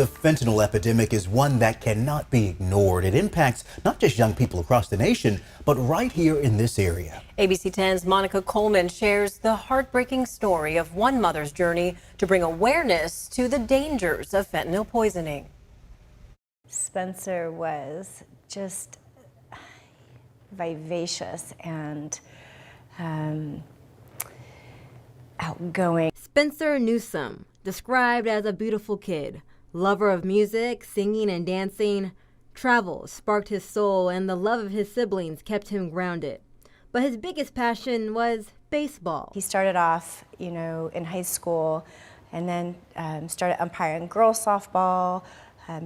The fentanyl epidemic is one that cannot be ignored. It impacts not just young people across the nation, but right here in this area. ABC 10's Monica Coleman shares the heartbreaking story of one mother's journey to bring awareness to the dangers of fentanyl poisoning. Spencer was just vivacious and outgoing. Spencer Newsome, described as a beautiful kid, lover of music, singing, and dancing. Travel sparked his soul, and the love of his siblings kept him grounded. But his biggest passion was baseball. He started off, in high school, and then started umpiring girls softball,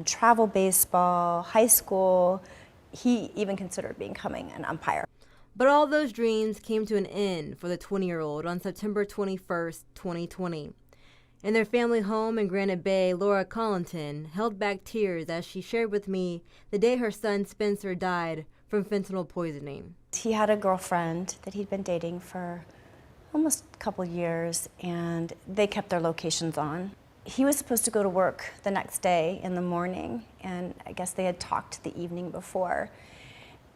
travel baseball, high school. He even considered becoming an umpire. But all those dreams came to an end for the 20-year-old on September 21st, 2020. In their family home in Granite Bay, Laura Collington held back tears as she shared with me the day her son Spencer died from fentanyl poisoning. He had a girlfriend that he'd been dating for almost a couple years, and they kept their locations on. He was supposed to go to work the next day in the morning, and I guess they had talked the evening before,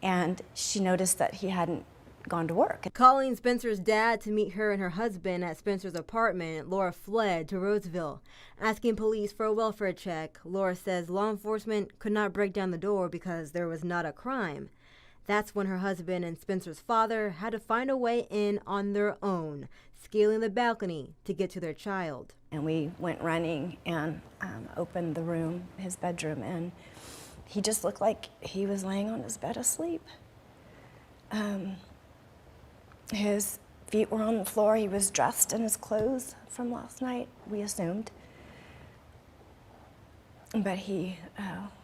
and she noticed that he hadn't gone to work. Calling Spencer's dad to meet her and her husband at Spencer's apartment, Laura fled to Roseville. Asking police for a welfare check, Laura says law enforcement could not break down the door because there was not a crime. That's when her husband and Spencer's father had to find a way in on their own, scaling the balcony to get to their child. And we went running and opened the room, his bedroom, and he just looked like he was laying on his bed asleep. His feet were on the floor. He was dressed in his clothes from last night, we assumed. But he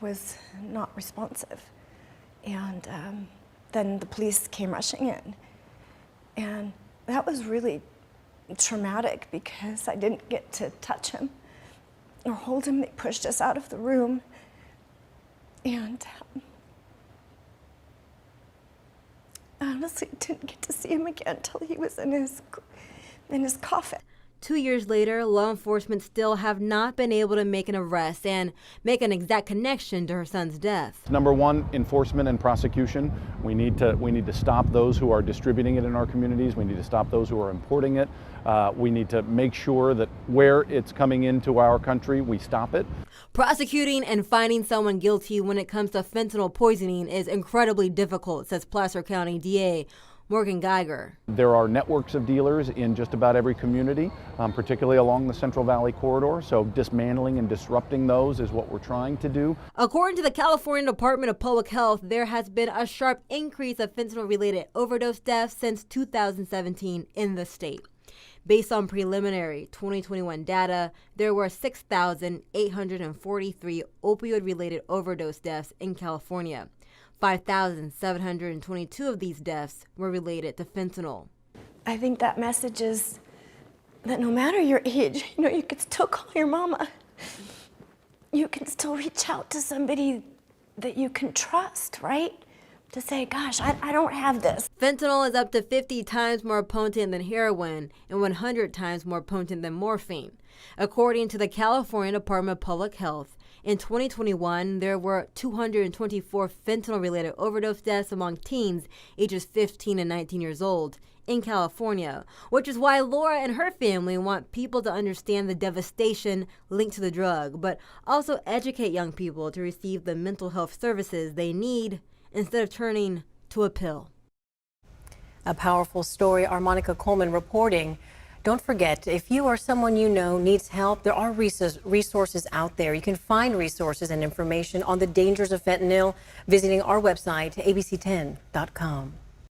was not responsive. And then the police came rushing in. And that was really traumatic because I didn't get to touch him or hold him. They pushed us out of the room. And I honestly didn't get to see him again until he was in his coffin. 2 years later, law enforcement still have not been able to make an arrest and make an exact connection to her son's death. Number one, enforcement and prosecution. We need to stop those who are distributing it in our communities. We need to stop those who are importing it. We need to make sure that where it's coming into our country, we stop it. Prosecuting and finding someone guilty when it comes to fentanyl poisoning is incredibly difficult, says Placer County DA Morgan Geiger. There are networks of dealers in just about every community, particularly along the Central Valley corridor, so dismantling and disrupting those is what we're trying to do. According to the California Department of Public Health, there has been a sharp increase of fentanyl-related overdose deaths since 2017 in the state. Based on preliminary 2021 data, there were 6,843 opioid-related overdose deaths in California. 5,722 of these deaths were related to fentanyl. I think that message is that no matter your age, you can still call your mama. You can still reach out to somebody that you can trust, right? To say, gosh, I don't have this. Fentanyl is up to 50 times more potent than heroin and 100 times more potent than morphine. According to the California Department of Public Health, in 2021, there were 224 fentanyl-related overdose deaths among teens ages 15 and 19 years old in California, which is why Laura and her family want people to understand the devastation linked to the drug, but also educate young people to receive the mental health services they need instead of turning to a pill. A powerful story. Our Monica Coleman reporting. Don't forget, if you or someone you know needs help, there are resources out there. You can find resources and information on the dangers of fentanyl visiting our website, abc10.com.